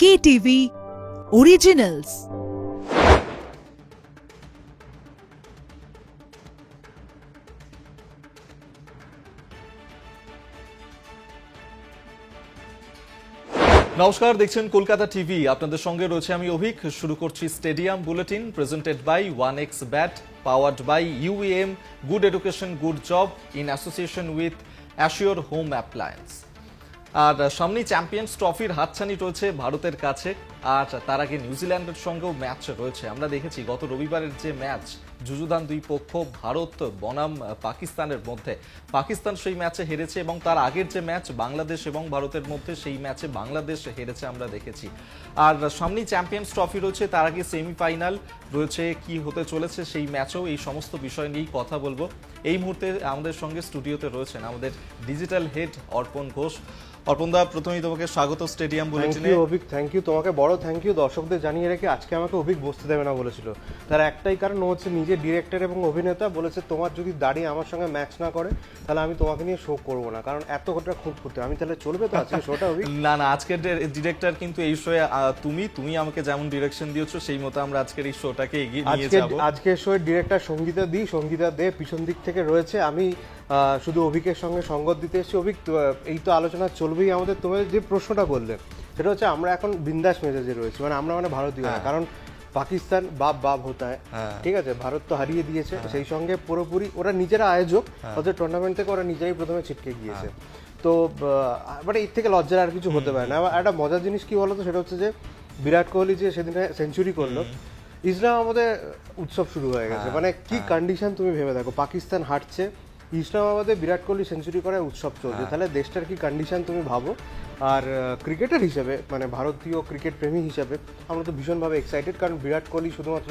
KTV Originals। নমস্কার, দেখছেন Kolkata TV. আপনাদের সঙ্গে রয়েছে আমি অভিক। শুরু করছি stadium bulletin, presented by 1x bat, powered by UEM, good education good job in association with assure home appliance. আর সামনেই চ্যাম্পিয়ন্স ট্রফির হাতছানি রয়েছে ভারতের কাছে, আর তার আগে নিউজিল্যান্ডের সঙ্গেও ম্যাচ রয়েছে। আমরা দেখেছি গত রবিবারের যে ম্যাচ, যুযুধান দুই পক্ষ ভারত বনাম পাকিস্তানের মধ্যে, পাকিস্তান সেই ম্যাচে হেরেছে, এবং তার আগের যে ম্যাচ বাংলাদেশ এবং ভারতের মধ্যে, সেই ম্যাচে বাংলাদেশ হেরেছে আমরা দেখেছি। আর সামনেই চ্যাম্পিয়ন্স ট্রফি রয়েছে, তার আগে সেমিফাইনাল রয়েছে, কি হতে চলেছে সেই ম্যাচেও, এই সমস্ত বিষয় নিয়েই কথা বলবো। এই মুহূর্তে আমাদের সঙ্গে স্টুডিওতে রয়েছেন আমাদের ডিজিটাল হেড অর্পণ ঘোষ। অর্পণদা, প্রথমেই তোমাকে স্বাগত স্টেডিয়াম বুলেটিনে। অভিক, থ্যাংক ইউ, তোমাকে বড় থ্যাংক ইউ। দর্শকদের জানিয়ে রেখে আজকে আমাকে অভিক বসতে দেবে না বলেছিল, তার একটাই কারণ, ও হচ্ছে নিজে ডিরেক্টর এবং অভিনেতা, বলেছে তোমার যদি দাঁড়িয়ে আমার সঙ্গে ম্যাচ না করে তাহলে আমি তোমাকে নিয়ে শো করবো না, কারণ এত ঘন্টা খুব করতে আমি, তাহলে চলবে তো আজকে শোটা? অভিক না না, আজকের ডিরেক্টর কিন্তু এই শোয়ে তুমি আমাকে যেমন ডিরেকশন দিয়েছো সেই মতো আমরা আজকের এই শোটাকে এগিয়ে নিয়ে যাব। আজকের শোয়ের ডিরেক্টর সঙ্গীতা দে পিছন দিক থেকে রয়েছে, আমি শুধু অভিকের সঙ্গে সঙ্গত দিতে এসেছি। অভিক, এই তো আলোচনা চলবেই আমাদের। তোমার যে প্রশ্নটা বললে সেটা হচ্ছে, আমরা এখন বিন্দাস মেজাজে রয়েছি, আমরা ভারতীয় না, কারণ পাকিস্তান বাপ হতা হয়, ঠিক আছে, ভারত তো হারিয়ে দিয়েছে, সেই সঙ্গে পুরোপুরি ওরা নিজেরা আয়োজক, ওদের টুর্নামেন্ট থেকে ওরা নিজেরাই প্রথমে ছিটকে গিয়েছে। তো মানে এর থেকে লজ্জার আর কিছু হতে পারে না। একটা মজার জিনিস কি বলতো, সেটা হচ্ছে যে বিরাট কোহলি যে সেদিন সেঞ্চুরি করলো, ইসলামাবাদে উৎসব শুরু হয়ে গেছে। মানে কি কন্ডিশন তুমি ভেবে দেখো, পাকিস্তান হারছে, ইসলামাবাদে বিরাট কোহলি সেঞ্চুরি করায় উৎসব চলছে, তাহলে দেশটার কি কন্ডিশন তুমি ভাবো। আর ক্রিকেটার হিসেবে, মানে ভারতীয় ক্রিকেট প্রেমী হিসেবে আমরা তো ভীষণভাবে এক্সাইটেড, কারণ বিরাট কোহলি শুধুমাত্র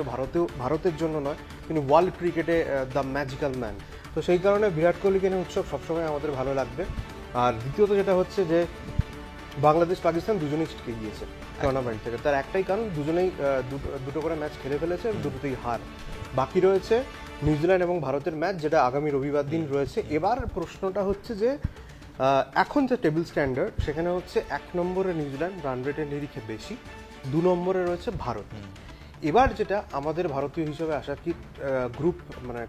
ভারতের জন্য নয়, তিনি ওয়ার্ল্ড ক্রিকেটে দ্য ম্যাজিক্যাল ম্যান। তো সেই কারণে বিরাট কোহলিকে নিয়ে উৎসব সবসময় আমাদের ভালো লাগবে। আর দ্বিতীয়ত যেটা হচ্ছে যে বাংলাদেশ পাকিস্তান দুজনেই ছিটকে গিয়েছে টুর্নামেন্ট থেকে, তার একটাই কারণ, দুজনেই দুটো করে ম্যাচ খেলে ফেলেছে, দুটোতেই হার। বাকি রয়েছে নিউজিল্যান্ড এবং ভারতের ম্যাচ, যেটা আগামী রবিবার দিন রয়েছে। এবার প্রশ্নটা হচ্ছে যে এখন যে টেবিল স্ট্যান্ডার্ড, সেখানে হচ্ছে 1 নম্বরে নিউজিল্যান্ড রান রেটের নিরিখে বেশি, 2 নম্বরে রয়েছে ভারত। এবার যেটা আমাদের ভারতীয় হিসেবে আসা, কি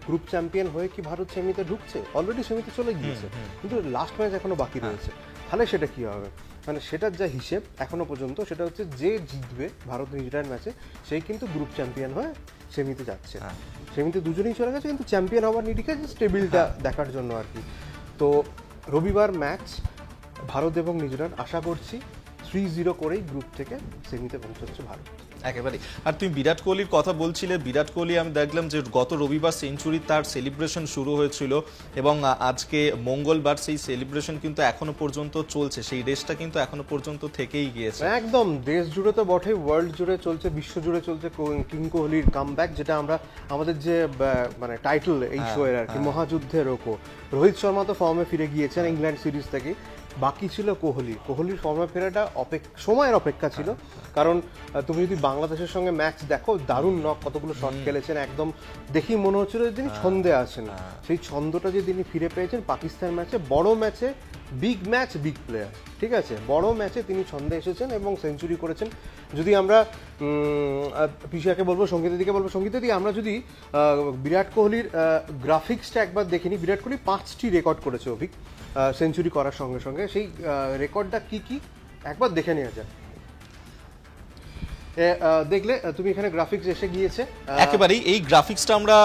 গ্রুপ চ্যাম্পিয়ন হয়ে কি ভারত সেমিতে ঢুকছে? অলরেডি সেমিতে চলে গিয়েছে, কিন্তু লাস্ট ম্যাচ এখনো বাকি রয়েছে। তাহলে সেটা কি হবে? মানে সেটার যা হিসেব এখনো পর্যন্ত, সেটা হচ্ছে যে জিতবে ভারত নিউজিল্যান্ড ম্যাচে, সেই কিন্তু গ্রুপ চ্যাম্পিয়ন হয়ে সেমিতে যাচ্ছে। সেমিতে দুজনেই চলে গেছে, কিন্তু চ্যাম্পিয়ন হওয়ার নিরিখে টেবিলটা দেখার জন্য আর কি। তো রবিবার ম্যাচ ভারত এবং নিউজিল্যান্ড, আশা করছি 3-0 করেই গ্রুপ থেকে সেমিতে পৌঁছচ্ছে ভারত। একেবারে। আর তুমি বিরাট কোহলির কথা বলছিলে, বিরাট কোহলি আমি দেখলাম যে গত রবিবার সেঞ্চুরি তার সেলিব্রেশন শুরু হয়েছিল, এবং আজকে মঙ্গলবার সেই সেলিব্রেশন কিন্তু এখনো পর্যন্ত চলছে, সেই রেসটা কিন্তু এখনো পর্যন্ত থেকেই গিয়েছে। একদম দেশ জুড়ে তো বটেই, ওয়ার্ল্ড জুড়ে চলছে, বিশ্ব জুড়ে চলছে কিং কোহলির কামব্যাক, যেটা আমরা আমাদের যে মানে টাইটেল এই শো এর আর কি, মহাযুদ্ধের রোকো। রোহিত শর্মা তো ফর্মে ফিরে গিয়েছেন ইংল্যান্ড সিরিজ থেকে, বাকি ছিল কোহলির ফর্মে ফেরাটা সময়ের অপেক্ষা ছিল। কারণ তুমি যদি বাংলাদেশের সঙ্গে ম্যাচ দেখো, দারুণ নক, কতগুলো শট খেলেছেন, একদম দেখি মনে হচ্ছিল যে তিনি ছন্দে আছেন। সেই ছন্দটা যে তিনি ফিরে পেয়েছেন পাকিস্তান ম্যাচে, বড় ম্যাচে, বিগ ম্যাচ, বিগ প্লেয়ার, ঠিক আছে, বড় ম্যাচে তিনি ছন্দে এসেছেন এবং সেঞ্চুরি করেছেন। যদি আমরা পিসাকে বলবো, সঙ্গীতাদিকে বলবো, সঙ্গীতাদি, আমরা যদি বিরাট কোহলির গ্রাফিক্সটা একবার দেখে নিই। বিরাট কোহলি 5টি রেকর্ড করেছে অভিক সেঞ্চুরি করার সঙ্গে সঙ্গে, সেই রেকর্ডটা কি একবার দেখে নেওয়া যায়। দেখলে তুমি এখানে গ্রাফিক্স এসে গিয়েছে একেবারেই। এই গ্রাফিক্সটা আমরা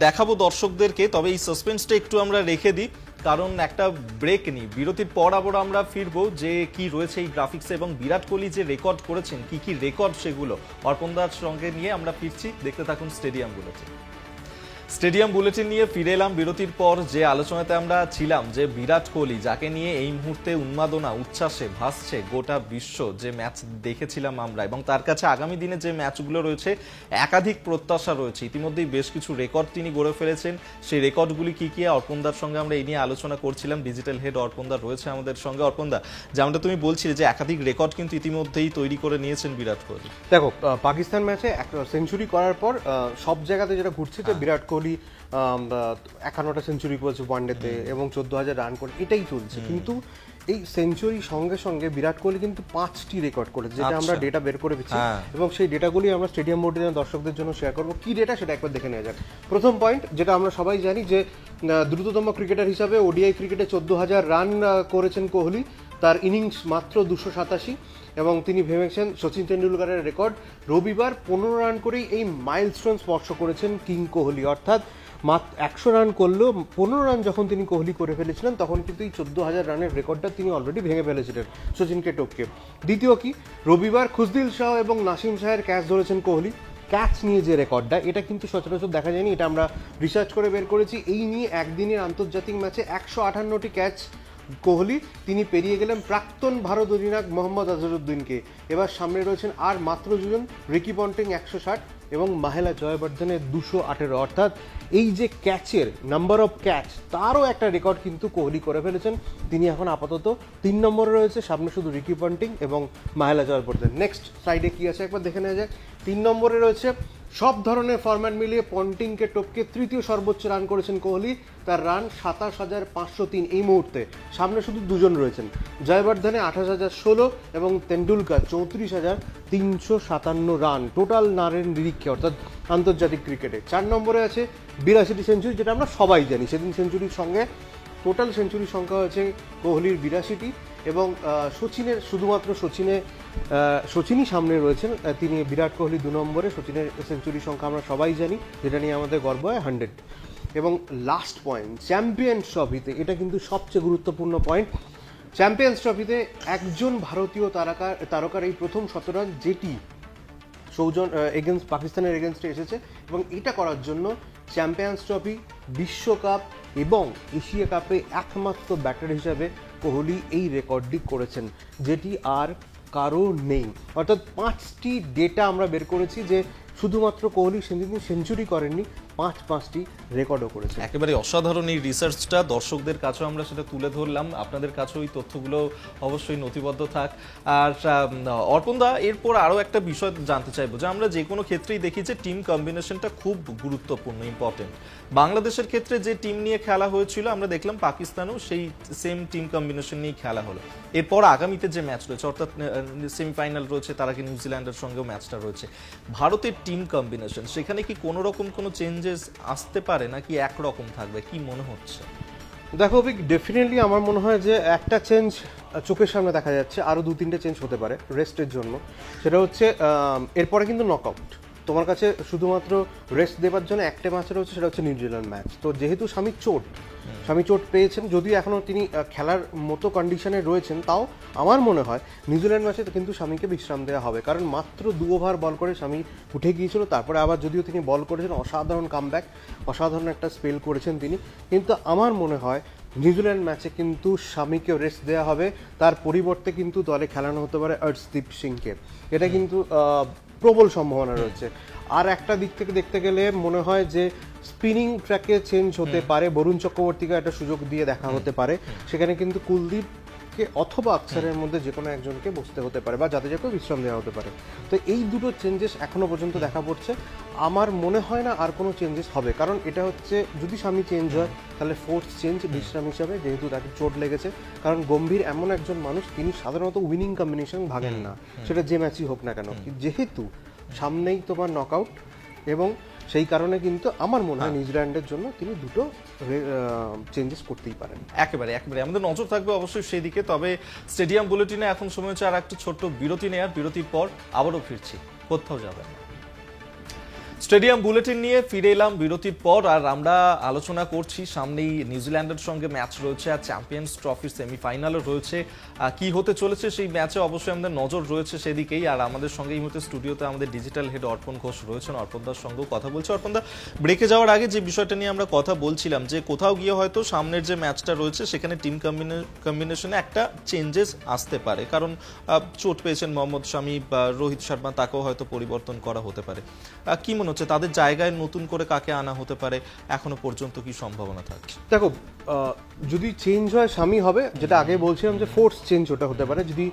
দেখাবো দর্শকদেরকে, তবে এই সাসপেন্সটা একটু আমরা রেখে দিই, কারণ একটা ব্রেক নিই, বিরতির পর আবার আমরা ফিরবো যে কি রয়েছে এই গ্রাফিক্সে, এবং বিরাট কোহলি যে রেকর্ড করেছেন, কি রেকর্ড সেগুলো অর্পণদার সঙ্গে নিয়ে আমরা ফিরছি। দেখতে থাকুন স্টেডিয়াম বুলেটিন নিয়ে ফিরে এলাম বিরতির পর। যে আলোচনাতে আমরা ছিলাম, যে বিরাট কোহলি যাকে নিয়ে এই মুহূর্তে উন্মাদনা উচ্ছ্বাসে ভাসছে গোটা বিশ্ব, যে ম্যাচ দেখেছিলাম আমরা, এবং তার কাছে আগামী দিনে যে ম্যাচগুলো রয়েছে একাধিক প্রত্যাশা রয়েছে। ইতিমধ্যেই বেশ কিছু রেকর্ড তিনি গড়ে ফেলেছেন, সেই রেকর্ডগুলি কি অর্পণদার সঙ্গে আমরা এই নিয়ে আলোচনা করছিলাম। ডিজিটাল হেড অর্পণদা রয়েছে আমাদের সঙ্গে। অর্পণদা, যেমনটা তুমি বলছিলে যে একাধিক রেকর্ড কিন্তু ইতিমধ্যেই তৈরি করে নিয়েছেন বিরাট কোহলি। দেখো, পাকিস্তান ম্যাচে সেঞ্চুরি করার পর সব জায়গাতে যেটা ঘুরছে, যে বিরাট কোহলি 51টা সেঞ্চুরি করেছে ওয়ানডেতে এবং 14,000 রান করে, এটাই চলছে। কিন্তু এই সেঞ্চুরি সঙ্গে সঙ্গে বিরাট কোহলি কিন্তু 5টি রেকর্ড করেছে, যেটা আমরা ডেটা বের করে পেয়েছি এবং সেই ডেটাগুলি আমরা স্টেডিয়াম বোর্ডের দর্শকদের জন্য শেয়ার করবো। কি ডেটা সেটা একবার দেখে নেওয়া যাক। প্রথম পয়েন্ট, যেটা আমরা সবাই জানি যে দ্রুততম ক্রিকেটার হিসাবে ওডিআই ক্রিকেটে 14,000 রান করেছেন কোহলি, তার ইনিংস মাত্র 287 এবং তিনি ভেঙেছেন সচিন তেন্ডুলকারের রেকর্ড। রবিবার 15 রান করেই এই মাইলস্টোন স্পর্শ করেছেন কিং কোহলি, অর্থাৎ মাত্র 100 রান করলেও 15 রান যখন তিনি কোহলি করে ফেলেছিলেন তখন কিন্তু এই 14,000 রানের রেকর্ডটা তিনি অলরেডি ভেঙে ফেলেছিলেন সচিনকে টপকে। দ্বিতীয় কি, রবিবার খুশদিল শাহ এবং নাসিম শাহের ক্যাচ ধরেছেন কোহলি। ক্যাচ নিয়ে যে রেকর্ডটা, এটা কিন্তু সচরাচর দেখা যায়নি, এটা আমরা রিসার্চ করে বের করেছি। এই নিয়ে একদিনের আন্তর্জাতিক ম্যাচে 158টি ক্যাচ কোহলি, তিনি পেরিয়ে গেলেন প্রাক্তন ভারত অধিনায়ক মোহাম্মদ আজহারউদ্দিনকে। এবার সামনে রয়েছেন আর মাত্র দুজন, রিকি পন্টিং 160 এবং মাহেলা জয়বর্ধনের 218, অর্থাৎ এই যে ক্যাচের নাম্বার অফ ক্যাচ তারও একটা রেকর্ড কিন্তু কোহলি করে ফেলেছেন। তিনি এখন আপাতত 3 নম্বরে রয়েছে, সামনে শুধু রিকি পন্টিং এবং মাহেলা জয়বর্ধন। নেক্সট সাইডে কি আছে একবার দেখে নেওয়া যাক। 3 নম্বরে রয়েছে সব ধরনের ফরম্যাট মিলিয়ে পন্টিংকে টপকে তৃতীয় সর্বোচ্চ রান করেছেন কোহলি, তার রান 27,503 এই মুহূর্তে। সামনে শুধু দুজন রয়েছেন, জয়বর্ধনে 28,016 এবং তেন্ডুলকার 34,357 রান টোটাল রানের নিরীক্ষে, অর্থাৎ আন্তর্জাতিক ক্রিকেটে। 4 নম্বরে আছে 82টি সেঞ্চুরি, যেটা আমরা সবাই জানি। সেদিন সেঞ্চুরির সঙ্গে টোটাল সেঞ্চুরির সংখ্যা হয়েছে কোহলির 82টি এবং সচিনের শুধুমাত্র সচিনই সামনে রয়েছেন, তিনি বিরাট কোহলি 2 নম্বরে। সচিনের সেঞ্চুরির সংখ্যা আমরা সবাই জানি, যেটা নিয়ে আমাদের গর্ব হয় 100। এবং লাস্ট পয়েন্ট, চ্যাম্পিয়ন্স ট্রফিতে, এটা কিন্তু সবচেয়ে গুরুত্বপূর্ণ পয়েন্ট। চ্যাম্পিয়ন্স ট্রফিতে একজন ভারতীয় তারকার এই প্রথম শতরান, যেটি এগেনস্ট পাকিস্তানের এগেনস্টে এসেছে এবং এটা করার জন্য চ্যাম্পিয়ন্স ট্রফি, বিশ্বকাপ এবং এশিয়া কাপে একমাত্র ব্যাটার হিসাবে কোহলি এই রেকর্ডটি করেছেন, যেটি আর কারো নেই। অর্থাৎ 5টি ডেটা আমরা বের করেছি যে শুধুমাত্র কোহলি সেদিন সেঞ্চুরি করেননি, 5টি রেকর্ডও করেছে। একেবারে অসাধারণ এই রিসার্চটা, দর্শকদের কাছেও আমরা সেটা তুলে ধরলাম, আপনাদের কাছেও এই তথ্যগুলো অবশ্যই নথিবদ্ধ থাক। আর অর্পণদা, এরপর আরও একটা বিষয় জানতে চাইবো যে আমরা যে কোনো ক্ষেত্রেই দেখি যে টিম কম্বিনেশনটা খুব গুরুত্বপূর্ণ, ইম্পর্টেন্ট। বাংলাদেশের ক্ষেত্রে যে টিম নিয়ে খেলা হয়েছিল আমরা দেখলাম পাকিস্তানেও সেই সেম টিম কম্বিনেশন নিয়ে খেলা হলো। এরপর আগামীতে যে ম্যাচ রয়েছে, অর্থাৎ সেমিফাইনাল রয়েছে, তার আগে নিউজিল্যান্ডের সঙ্গেও ম্যাচটা রয়েছে। ভারতের টিম কম্বিনেশন, সেখানে কি কোনো রকম কোনো চেঞ্জেস আসতে পারে নাকি একরকম থাকবে, কি মনে হচ্ছে? দেখো ডেফিনেটলি আমার মনে হয় যে একটা চেঞ্জ চোখের সামনে দেখা যাচ্ছে, আরও 2-3টে চেঞ্জ হতে পারে রেস্টের জন্য। সেটা হচ্ছে এরপরে কিন্তু নকআউট, তোমার কাছে শুধুমাত্র রেস্ট দেওয়ার জন্য একটা ম্যাচ রয়েছে, সেটা হচ্ছে নিউজিল্যান্ড ম্যাচ। তো যেহেতু স্বামী চোট পেয়েছেন, যদিও এখনও তিনি খেলার মতো কন্ডিশনে রয়েছেন, তাও আমার মনে হয় নিউজিল্যান্ড ম্যাচে কিন্তু স্বামীকে বিশ্রাম দেওয়া হবে, কারণ মাত্র 2 ওভার বল করে স্বামী উঠে গিয়েছিল। তারপরে আবার যদিও তিনি বল করেছেন, অসাধারণ কামব্যাক, অসাধারণ একটা স্পেল করেছেন তিনি, কিন্তু আমার মনে হয় নিউজিল্যান্ড ম্যাচে কিন্তু স্বামীকে রেস্ট দেওয়া হবে, তার পরিবর্তে কিন্তু দলে খেলানো হতে পারে অর্শদীপ সিংকে। এটা কিন্তু প্রবল সম্ভাবনা রয়েছে। আর একটা দিক থেকে দেখতে গেলে মনে হয় যে স্পিনিং ট্র্যাকে চেঞ্জ হতে পারে, বরুণ চক্রবর্তীকে একটা সুযোগ দিয়ে দেখা হতে পারে, সেখানে কিন্তু কুলদীপকে অথবা আক্সারের মধ্যে যে কোনো একজনকে বসতে হতে পারে বা জাদেজাকেও বিশ্রাম দেওয়া হতে পারে। তো এই দুটো চেঞ্জেস এখনো পর্যন্ত দেখা পড়ছে। আমার মনে হয় না আর কোনো চেঞ্জেস হবে, কারণ এটা হচ্ছে যদি স্বামী চেঞ্জ হয় তাহলে 4th চেঞ্জ বিশ্রাম হিসাবে, যেহেতু তাকে চোট লেগেছে। কারণ গম্ভীর এমন একজন মানুষ, তিনি সাধারণত উইনিং কম্বিনেশন ভাগেন না, সেটা যে ম্যাচই হোক না কেন। যেহেতু সামনেই তোমার নকআউট, এবং সেই কারণে কিন্তু আমার মনে হয় নিউজিল্যান্ডের জন্য তিনি দুটো চেঞ্জেস করতেই পারেন। একেবারে আমাদের নজর থাকবে অবশ্যই সেই দিকে। তবে স্টেডিয়াম বুলেটিনে এখন সময় হচ্ছে আর একটা ছোট্ট বিরতি নেওয়ার। বিরতির পর আবারও ফিরছি, কোথাও যাবেন না। স্টেডিয়াম বুলেটিন নিয়ে ফিরে এলাম বিরতির পর, আর আমরা আলোচনা করছি সামনেই নিউজিল্যান্ডের সঙ্গে ম্যাচ রয়েছে, আর চ্যাম্পিয়ন্স ট্রফির সেমিফাইনালও রয়েছে। কি হতে চলেছে সেই ম্যাচে অবশ্যই আমাদের নজর রয়েছে সেদিকেই। আর আমাদের সঙ্গে এই মুহূর্তে স্টুডিওতে আমাদের ডিজিটাল হেড অর্পণ ঘোষ রয়েছেন, অর্পণদার সঙ্গেও কথা বলছি। অর্পণদা, ব্রেকে যাওয়ার আগে যে বিষয়টা নিয়ে আমরা কথা বলছিলাম যে কোথাও গিয়ে হয়তো সামনের যে ম্যাচটা রয়েছে সেখানে টিম কম্বিনেশনে একটা চেঞ্জেস আসতে পারে, কারণ চোট পেয়েছেন মোহাম্মদ শামি বা রোহিত শর্মা, তাকেও হয়তো পরিবর্তন করা হতে পারে। কি মনে হচ্ছে তাদের জায়গায় নতুন করে কাকে আনা হতে পারে, এখনো পর্যন্ত কি সম্ভাবনা থাকছে? দেখো, যদি চেঞ্জ হয় স্বামী হবে, যেটা আগে বলছিলাম যে 4th চেঞ্জ ওটা হতে পারে, যদি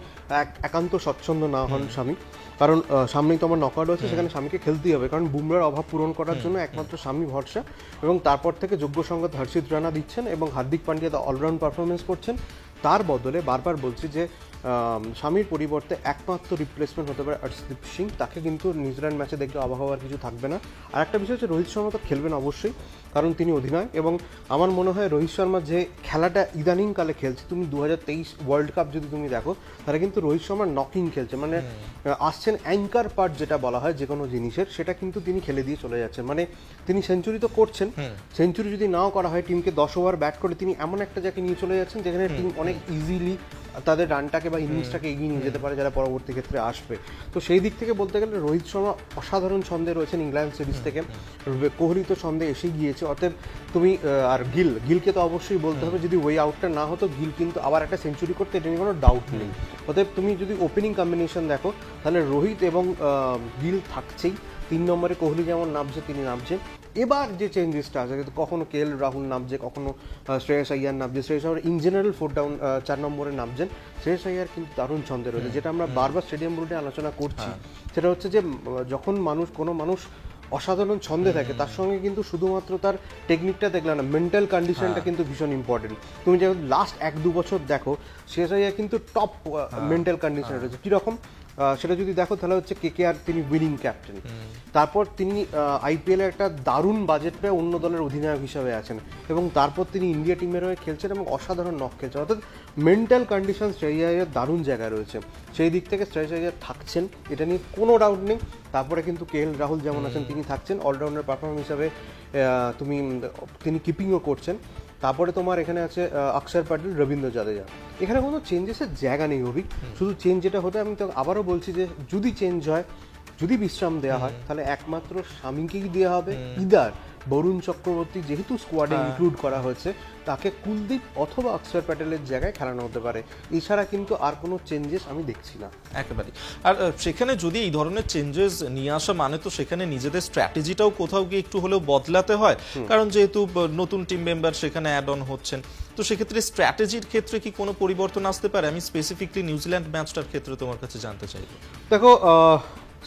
একান্ত স্বচ্ছন্দ না হন স্বামী, কারণ সামনেই তো আমার নকআউট হচ্ছে, সেখানে স্বামীকে খেলতেই হবে, কারণ বুমরার অভাব পূরণ করার জন্য একমাত্র স্বামী ভরসা। এবং তারপর থেকে যোগ্য সংগত হর্ষিত রানা দিচ্ছেন এবং হার্দিক পান্ডিয়া তো অলরাউন্ড পারফরমেন্স করছেন। তার বদলে বারবার বলছি যে স্বামীর পরিবর্তে একমাত্র রিপ্লেসমেন্ট হতে পারে হর্ষদীপ সিং, তাকে কিন্তু নিউজিল্যান্ড ম্যাচে দেখলে অবাক হওয়ার কিছু থাকবে না। আর একটা বিষয় হচ্ছে রোহিত শর্মা তো খেলবেন অবশ্যই, কারণ তিনি অধিনায়ক, এবং আমার মনে হয় রোহিত শর্মা যে খেলাটা ইদানিংকালে খেলছে, তুমি 2023 ওয়ার্ল্ড কাপ যদি তুমি দেখো তাহলে কিন্তু রোহিত শর্মা নকিং খেলছে, মানে আসছেন অ্যাঙ্কার পার্ট যেটা বলা হয় যে কোনো জিনিসের, সেটা কিন্তু তিনি খেলে দিয়ে চলে যাচ্ছেন। মানে তিনি সেঞ্চুরি তো করছেন, সেঞ্চুরি যদি নাও করা হয় টিমকে 10 ওভার ব্যাট করে তিনি এমন একটা জায়গায় নিয়ে চলে যাচ্ছেন যেখানে টিম অনেক ইজিলি তাদের রানটাকে বা ইনিংসটাকে এগিয়ে নিয়ে যেতে পারে যারা পরবর্তী ক্ষেত্রে আসবে। তো সেই দিক থেকে বলতে গেলে রোহিত শর্মা অসাধারণ ছন্দে রয়েছেন ইংল্যান্ড সিরিজ থেকে, কোহলি তো ছন্দে এসে গিয়েছে, অতএব তুমি আর গিলকে তো অবশ্যই বলতে হবে, যদি ওয়ে আউটটা না হতো গিল কিন্তু আবার একটা সেঞ্চুরি করতে, এটা নিয়ে কোনো ডাউট নেই। অতএব তুমি যদি ওপেনিং কম্বিনেশন দেখো তাহলে রোহিত এবং গিল থাকছেই, 3 নম্বরে কোহলি যেমন নামছে তিনি নামছেন। এবার যে চেঞ্জেসটা আছে, কখনো KL রাহুল নামছে, কখনো শ্রেয়স আইয়ার নামছে, শ্রেয়স আইয়ার ইন জেনারেল 4 নম্বরে নামছেন, শ্রেয়স আইয়ার কিন্তু দারুণ ছন্দে রয়েছে, যেটা আমরা বারবার স্টেডিয়াম রুটে আলোচনা করছি। সেটা হচ্ছে যে যখন কোনো মানুষ অসাধারণ ছন্দে থাকে তার সঙ্গে কিন্তু শুধুমাত্র তার টেকনিকটা দেখলে না, মেন্টাল কন্ডিশনটা কিন্তু ভীষণ ইম্পর্টেন্ট। তুমি যখন লাস্ট 1-2 বছর দেখো, শ্রেয়স আইয়ার কিন্তু টপ মেন্টাল কন্ডিশনে রয়েছে। কীরকম সেটা যদি দেখো তাহলে হচ্ছে KKR তিনি উইনিং ক্যাপ্টেন, তারপর তিনি IPL এর একটা দারুণ বাজেট পেয়ে অন্য দলের অধিনায়ক হিসাবে আছেন, এবং তারপর তিনি ইন্ডিয়া টিমের হয়ে খেলছেন এবং অসাধারণ নক খেলছেন। অর্থাৎ মেন্টাল কন্ডিশন শ্রেয়স আইয়ার দারুণ জায়গায় রয়েছে, সেই দিক থেকে শ্রেয়স আইয়ার থাকছেন, এটা নিয়ে কোনো ডাউট নেই। তারপরে কিন্তু KL রাহুল যেমন আছেন তিনি থাকছেন, অলরাউন্ডার পারফরমেন্স হিসাবে তিনি কিপিংও করছেন। তারপরে তোমার এখানে আছে অক্ষর প্যাটেল, রবীন্দ্র জাদেজা, এখানে কোনো চেঞ্জেসের জায়গা নেই অভিক। শুধু চেঞ্জ যেটা হতে, আমি তো আবারও বলছি যে যদি চেঞ্জ হয়, যদি বিশ্রাম দেওয়া হয় তাহলে একমাত্র স্বামীকেই দেওয়া হবে, ইদার বরুণ চক্রবর্তী যেহেতু স্কোয়াডে ইনক্লুড করা হয়েছে তাকে কুলদীপ অথবা অক্ষর প্যাটেলের জায়গায় খেলানো হতে পারে, এছাড়া কিন্তু আর কোনো চেঞ্জেস আমি দেখছি না একেবারে। আর সেখানে যদি এই ধরনের চেঞ্জেস নিয়ে আসা মানে তো সেখানে নিজেদের স্ট্র্যাটেজিটাও কোথাও গিয়ে একটু হলেও বদলাতে হয়, কারণ যেহেতু নতুন টিম মেম্বার সেখানে অ্যাড অন হচ্ছেন, তো সেক্ষেত্রে স্ট্র্যাটেজির ক্ষেত্রে কি কোনো পরিবর্তন আসতে পারে? আমি স্পেসিফিকলি নিউজিল্যান্ড ম্যাচটার ক্ষেত্রে তোমার কাছে জানতে চাইব। দেখো,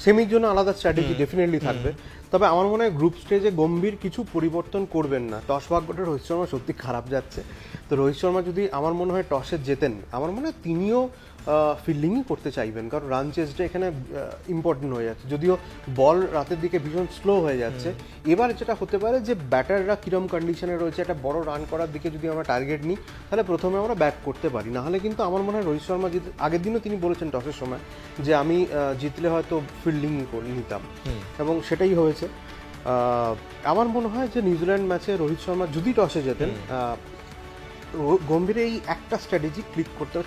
সেমির জন্য আলাদা স্ট্র্যাটেজি ডেফিনেটলি থাকবে, তবে আমার মনে হয় গ্রুপ স্টেজে গম্ভীর কিছু পরিবর্তন করবেন না। টস ভাগ্যটা রোহিত শর্মা সত্যি খারাপ যাচ্ছে, তো রোহিত শর্মা যদি আমার মনে হয় টসে জেতেন, আমার মনে হয় তিনিও ফিল্ডিংই করতে চাইবেন, কারণ রান চেসটা এখানে ইম্পর্টেন্ট হয়ে যাচ্ছে, যদিও বল রাতের দিকে ভীষণ স্লো হয়ে যাচ্ছে। এবার যেটা হতে পারে যে ব্যাটাররা কিরম কন্ডিশনে রয়েছে, একটা বড় রান করার দিকে যদি আমরা টার্গেট নিই তাহলে প্রথমে আমরা ব্যাট করতে পারি, নাহলে কিন্তু আমার মনে হয় রোহিত শর্মা আগের দিনও তিনি বলেছেন টসের সময় যে আমি জিতলে হয়তো ফিল্ডিংই নিতাম, এবং সেটাই হয়েছে। আমার মনে হয় যে নিউজিল্যান্ড ম্যাচে রোহিত শর্মা যদি টসে যেতেন, গম্ভীর এই একটা স্ট্র্যাটেজি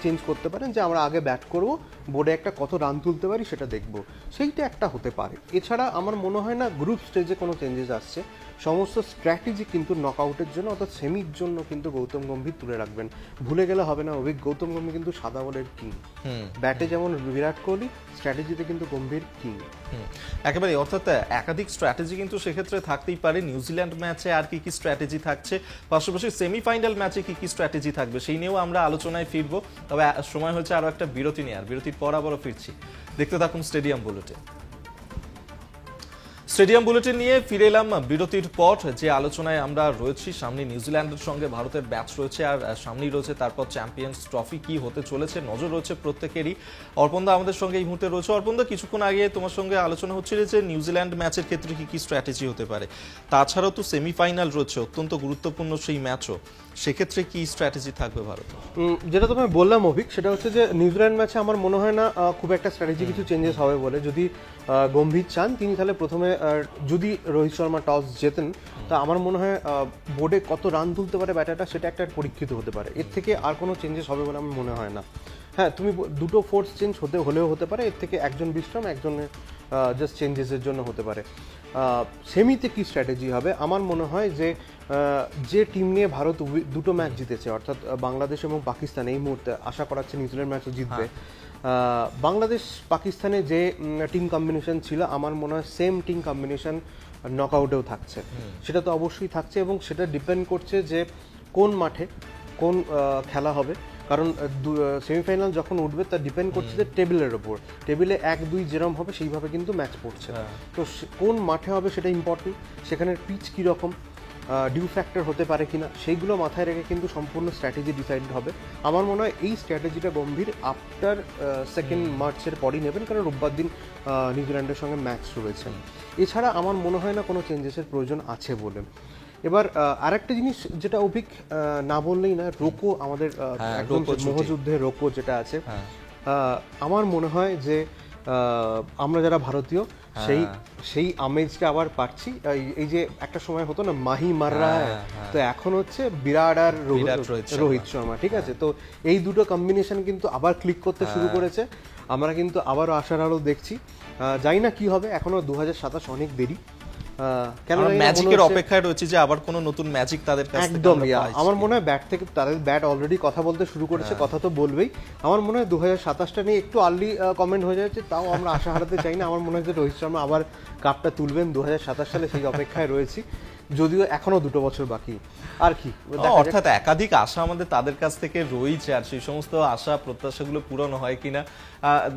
চেঞ্জ করতে পারেন যে আমরা আগে ব্যাট করব, বোর্ডে একটা কত রান তুলতে পারি সেটা দেখব, সেইটা একটা হতে পারে। এছাড়া আমার মনে হয় না গ্রুপ স্টেজে কোনো চেঞ্জেস আসছে, সমস্ত স্ট্র্যাটেজি কিন্তু নকআউটের জন্য অর্থাৎ সেমির জন্য কিন্তু গৌতম গম্ভীর তুলে রাখবেন। ভুলে গেলে হবে না অভিক, গৌতম গম্ভীর কিন্তু সাদা বলের কিং, ব্যাটে যেমন বিরাট কোহলি, স্ট্র্যাটেজিতে কিন্তু গম্ভীর কিং। একেবারে, অর্থাৎ একাধিক স্ট্র্যাটেজি কিন্তু সেক্ষেত্রে থাকতেই পারে। নিউজিল্যান্ড ম্যাচে আর কি কি স্ট্র্যাটেজি থাকছে, পাশাপাশি সেমিফাইনাল ম্যাচে কি কি স্ট্র্যাটেজি থাকবে সেই নিয়েও আমরা আলোচনায় ফিরবো। তবে সময় হচ্ছে আরো একটা বিরতি নিয়ে, আর বিরতির পর আবারও ফিরছি। দেখতে থাকুন স্টেডিয়াম বুলেটিন। স্টেডিয়াম বুলেটিন নিয়ে ফিরে এলাম বিরতির পর। যে আলোচনায় আমরা রয়েছি, সামনে নিউজিল্যান্ডের সঙ্গে ভারতের ম্যাচ রয়েছে, আর সামনেই রয়েছে তারপর চ্যাম্পিয়ন্স ট্রফি কি হতে চলেছে, নজর রয়েছে প্রত্যেকেরই। অর্পণদা আমাদের সঙ্গে এই মুহূর্তে রয়েছে। অর্পণদা, কিছুক্ষণ আগে তোমার সঙ্গে আলোচনা হচ্ছিল যে নিউজিল্যান্ড ম্যাচের ক্ষেত্রে কি কি স্ট্র্যাটেজি হতে পারে, তাছাড়াও তো সেমিফাইনাল রয়েছে, অত্যন্ত গুরুত্বপূর্ণ সেই ম্যাচও, সেক্ষেত্রে কি স্ট্র্যাটেজি থাকবে ভারত? যেটা তোমায় বললাম অভিক, সেটা হচ্ছে যে নিউজিল্যান্ড ম্যাচে আমার মনে হয় না খুব একটা স্ট্র্যাটেজি কিছু চেঞ্জেস হবে বলে। যদি গম্ভীর চান তিনি তাহলে প্রথমে, যদি রোহিত শর্মা টস জেতেন তা আমার মনে হয় বোর্ডে কত রান তুলতে পারে ব্যাটারটা সেটা একটা পরীক্ষিত হতে পারে, এর থেকে আর কোনো চেঞ্জেস হবে বলে আমার মনে হয় না। হ্যাঁ, তুমি দুটো ফোর্স চেঞ্জ হলেও হতে পারে, এর থেকে একজন বিশ্রাম, একজনের জাস্ট চেঞ্জেসের জন্য হতে পারে। সেমিতে কি স্ট্র্যাটেজি হবে, আমার মনে হয় যে টিম নিয়ে ভারত দুটো ম্যাচ জিতেছে, অর্থাৎ বাংলাদেশ এবং পাকিস্তান, এই মুহূর্তে আশা করাচ্ছে নিউজিল্যান্ড ম্যাচও জিতবে। বাংলাদেশ পাকিস্তানে যে টিম কম্বিনেশন ছিল, আমার মনে হয় সেম টিম কম্বিনেশন নকআউটেও থাকছে, সেটা তো অবশ্যই থাকছে, এবং সেটা ডিপেন্ড করছে যে কোন মাঠে কোন খেলা হবে, কারণ সেমিফাইনাল যখন উঠবে তা ডিপেন্ড করছে যে টেবিলের ওপর, টেবিলে 1-2 যেরকম হবে সেইভাবে কিন্তু ম্যাচ পড়ছে, তো কোন মাঠে হবে সেটা ইম্পর্টেন্ট, সেখানের পিচ কীরকম, ডিউ ফ্যাক্টর হতে পারে কিনা সেইগুলো মাথায় রেখে কিন্তু সম্পূর্ণ স্ট্র্যাটেজি ডিসাইড হবে। আমার মনে হয় এই স্ট্র্যাটেজিটা গম্ভীর আফটার 2 মার্চের পরই নেবেন, কারণ রোববার দিন নিউজিল্যান্ডের সঙ্গে ম্যাচ রয়েছে। এছাড়া আমার মনে হয় না কোনো চেঞ্জেসের প্রয়োজন আছে বলে। এবার আরেকটা জিনিস যেটা অভিক না বললেই না, রোকো আমাদের একদম মোহযুদ্ধে রোকো যেটা আছে, আমার মনে হয় যে আমরা যারা ভারতীয় সেই আমেজটা আবার পাচ্ছি। এই যে একটা সময় হতো না মাহি মাররা, তো এখন হচ্ছে বিরাট আর রোহিত শর্মা, ঠিক আছে? তো এই দুটো কম্বিনেশন কিন্তু আবার ক্লিক করতে শুরু করেছে। আমরা কিন্তু আবারও আশার আলো দেখছি। জানি না কি হবে, এখনো 2027 অনেক দেরি। কেন ম্যাজিকের অপেক্ষায় রয়েছে যে আবার কোনো নতুন ম্যাজিক তাদের কাছ থেকে একদম। আমার মনে হয় ব্যাট থেকে তাদের ব্যাট অলরেডি কথা বলতে শুরু করেছে, কথা তো বলবেই। আমার মনে হয় 2027টা নিয়ে একটু আর্লি কমেন্ট হয়ে যাচ্ছে, তাও আমরা আশা হারাতে চাই না। আমার মনে হয় যে রোহিত শর্মা আবার কাপটা তুলবেন 2027 সালে, সেই অপেক্ষায় রয়েছি, যদিও এখনো 2 বছর বাকি। আর কি, অর্থাৎ একাধিক আশা আমাদের তাদের কাছ থেকে রয়েছে, আর সেই সমস্ত আশা প্রত্যাশাগুলো পূরণ হয় কিনা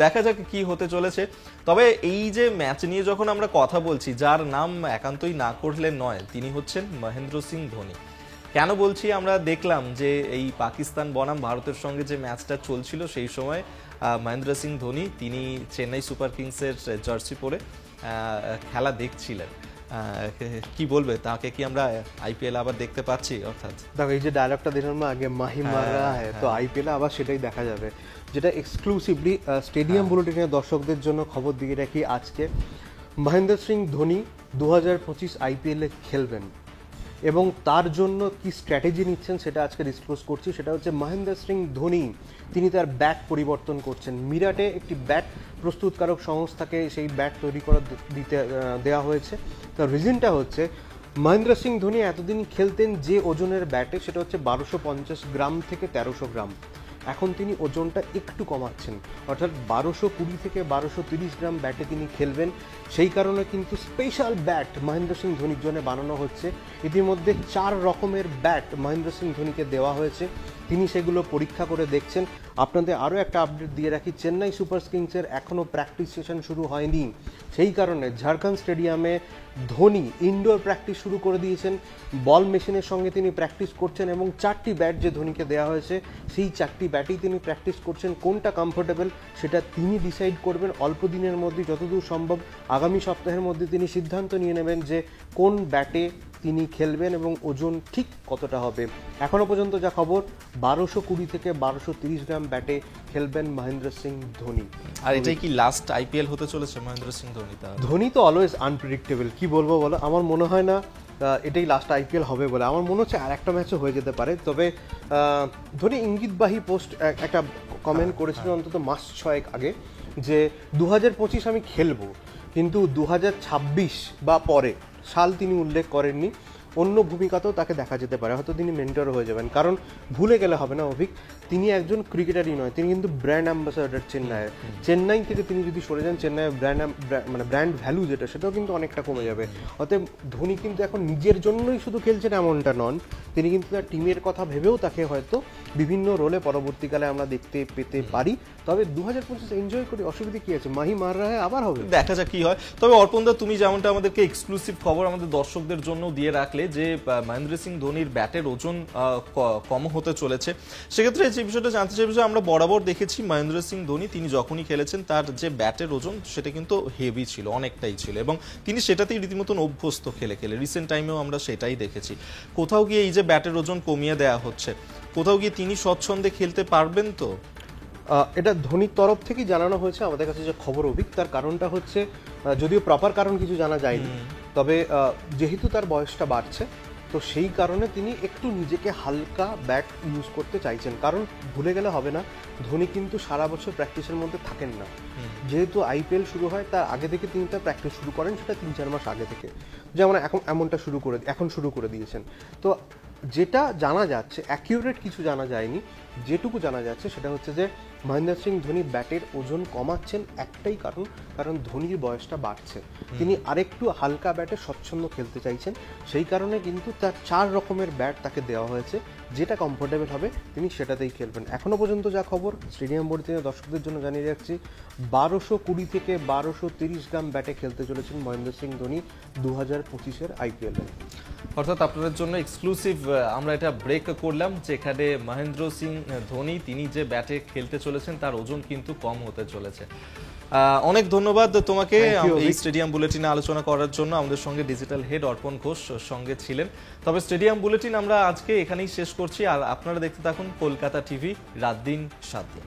দেখা যাক কি হতে চলেছে। তবে এই যে ম্যাচ নিয়ে যখন আমরা কথা বলছি, যার নাম একান্তই না করলে নয়, তিনি হচ্ছেন মহেন্দ্র সিং ধোনি। কেন বলছি, আমরা দেখলাম যে এই পাকিস্তান বনাম ভারতের সঙ্গে যে ম্যাচটা চলছিল, সেই সময় মহেন্দ্র সিং ধোনি তিনি চেন্নাই সুপার কিংসের জার্সি পরে খেলা দেখছিলেন। কি বলবে, তাকে কি আমরা আইপিএল আবার দেখতে পাচ্ছি? অর্থাৎ দেখো, এই যে ডায়লগটা দিলাম না আগে, মাহি মাররা হ্যায়, তো আইপিএল আবার সেটাই দেখা যাবে, যেটা এক্সক্লুসিভলি স্টেডিয়াম বুলেটিনের দর্শকদের জন্য খবর দিয়ে রাখি। আজকে মহেন্দ্র সিং ধোনি 2025 আইপিএলে খেলবেন এবং তার জন্য কি স্ট্র্যাটেজি নিচ্ছেন সেটা আজকে ডিসক্লোজ করছি। সেটা হচ্ছে মহেন্দ্র সিং ধোনি তিনি তার ব্যাট পরিবর্তন করছেন। মিরাটে একটি ব্যাট প্রস্তুতকারক সংস্থাকে সেই ব্যাট তৈরি করে দেওয়া হয়েছে। তার রিজনটা হচ্ছে মহেন্দ্র সিং ধোনি এতদিন খেলতেন যে ওজনের ব্যাটে, সেটা হচ্ছে 1250 গ্রাম থেকে 1300 গ্রাম। এখন তিনি ওজনটা একটু কমাচ্ছেন, অর্থাৎ 1220 থেকে 1230 গ্রাম ব্যাটে তিনি খেলবেন। সেই কারণে কিন্তু স্পেশাল ব্যাট মহেন্দ্র সিং ধোনির জন্য বানানো হচ্ছে। ইতিমধ্যে 4 রকমের ব্যাট মহেন্দ্র সিং ধোনিকে দেওয়া হয়েছে, তিনি সেগুলো পরীক্ষা করে দেখছেন। আপনাদের আরও একটা আপডেট দিয়ে রাখি, চেন্নাই সুপার কিংসের এখনও প্র্যাকটিস সেশন শুরু হয়নি, সেই কারণে ঝাড়খণ্ড স্টেডিয়ামে ধোনি ইনডোর প্র্যাকটিস শুরু করে দিয়েছেন। বল মেশিনের সঙ্গে তিনি প্র্যাকটিস করছেন এবং 4টি ব্যাট যে ধোনিকে দেওয়া হয়েছে, সেই 4টি ব্যাটেই তিনি প্র্যাকটিস করছেন। কোনটা কমফোর্টেবল সেটা তিনি ডিসাইড করবেন অল্প দিনের মধ্যে, যতদূর সম্ভব আগামী সপ্তাহের মধ্যে তিনি সিদ্ধান্ত নিয়ে নেবেন যে কোন ব্যাটে তিনি খেলবেন এবং ওজন ঠিক কতটা হবে। এখনো পর্যন্ত যা খবর, 1220 থেকে 1230 গ্রাম ব্যাটে খেলবেন মহেন্দ্র সিং ধোনি। আর এটাই কি লাস্ট আইপিএল হতে চলেছে মহেন্দ্র সিং ধোনি? ধোনি তো অলওয়েজ আনপ্রেডিক্টেবল, কি বলবো বলো। আমার মনে হয় না এটাই লাস্ট আইপিএল হবে বলে। আমার মনে হচ্ছে আর একটা ম্যাচও হয়ে যেতে পারে। তবে ধোনি ইঙ্গিতবাহী পোস্ট একটা কমেন্ট করেছিলেন অন্তত মাস 6 আগে, যে 2025 আমি খেলবো, কিন্তু 2026 বা পরে সাল তিনি উল্লেখ করেননি। অন্য ভূমিকাতেও তাকে দেখা যেতে পারে, হয়তো তিনি মেন্টর হয়ে যাবেন। কারণ ভুলে গেলে হবে না অভিক, তিনি একজন ক্রিকেটারই নয়, তিনি কিন্তু ব্র্যান্ড অ্যাম্বাসাডার চেন্নাইয়ের। চেন্নাই থেকে তিনি যদি সরে যান, চেন্নাইয়ের ব্র্যান্ড ভ্যালু যেটা, সেটাও কিন্তু অনেকটা কমে যাবে। অতএব ধোনি কিন্তু এখন নিজের জন্যই শুধু খেলছেন এমনটা নন, তিনি কিন্তু তার টিমের কথা ভেবেও তাকে হয়তো বিভিন্ন রোলে পরবর্তীকালে আমরা দেখতে পেতে পারি। তবে 2025 এনজয় করি, অসুবিধা কি আছে? মাহি মাররা হ্যায় আবার হবে, দেখা যাক কি হয়। তবে অর্পণদা, তুমি যেমনটা আমাদেরকে এক্সক্লুসিভ খবর আমাদের দর্শকদের জন্য দিয়ে রাখলে যে মহেন্দ্র সিং ধোনির ব্যাটের ওজন কম হতে চলেছে, সেক্ষেত্রে যে বিষয়টা জানতে চাইব যে আমরা বরাবর দেখেছি মহেন্দ্র সিং ধোনি তিনি যখনই খেলেছেন তার যে ব্যাটের ওজন সেটা কিন্তু হেভি ছিল, অনেকটাই ছিল, এবং তিনি সেটাতেই রীতিমতন অভ্যস্ত খেলে খেলে। রিসেন্ট টাইমেও আমরা সেটাই দেখেছি। কোথাও গিয়ে এই যে ব্যাটের ওজন কমিয়ে দেওয়া হচ্ছে, কোথাও গিয়ে তিনি স্বচ্ছন্দে খেলতে পারবেন তো? এটা ধোনির তরফ থেকেই জানানো হয়েছে আমাদের কাছে যে খবর অভিক। তার কারণটা হচ্ছে, যদিও প্রপার কারণ কিছু জানা যায়নি, তবে যেহেতু তার বয়সটা বাড়ছে, তো সেই কারণে তিনি একটু নিজেকে হালকা ব্যাট ইউজ করতে চাইছেন। কারণ ভুলে গেলে হবে না, ধোনি কিন্তু সারা বছর প্র্যাকটিসের মধ্যে থাকেন না। যেহেতু আইপিএল শুরু হয় তার আগে থেকে তিনি তার প্র্যাকটিস শুরু করেন, সেটা 3-4 মাস আগে থেকে, যেমন এমনটা শুরু করে দিয়েছেন। তো যেটা জানা যাচ্ছে, অ্যাকিউরেট কিছু জানা যায়নি, যেটুকু জানা যাচ্ছে সেটা হচ্ছে যে মহেন্দ্র সিং ধোনি ব্যাটের ওজন কমাচ্ছেন একটাই কারণ ধোনির বয়সটা বাড়ছে, তিনি আরেকটু হালকা ব্যাটে স্বচ্ছন্দ খেলতে চাইছেন। সেই কারণে কিন্তু তার 4 রকমের ব্যাট তাকে দেওয়া হয়েছে, যেটা কমফোর্টেবল হবে তিনি সেটাতেই খেলবেন। এখনও পর্যন্ত যা খবর স্টেডিয়াম বোর্ড থেকে দর্শকদের জন্য জানিয়ে রাখছি, 1220 থেকে 1230 গ্রাম ব্যাটে খেলতে চলেছেন মহেন্দ্র সিং ধোনি 2025-এর IPL-এ। অর্থাৎ আপনাদের জন্য এক্সক্লুসিভ আমরা এটা ব্রেক করলাম, যেখানে মহেন্দ্র সিং ধোনি তিনি যে ব্যাটে খেলতে চলেছেন তার ওজন কিন্তু কম হতে চলেছে। অনেক ধন্যবাদ তোমাকে এই স্টেডিয়াম বুলেটিনে আলোচনা করার জন্য। আমাদের সঙ্গে ডিজিটাল হেড অর্পণ ঘোষ সঙ্গে ছিলেন। তবে স্টেডিয়াম বুলেটিন আমরা আজকে এখানেই শেষ করছি, আর আপনারা দেখতে থাকুন কলকাতা টিভি, রাত দিন 7 দিন।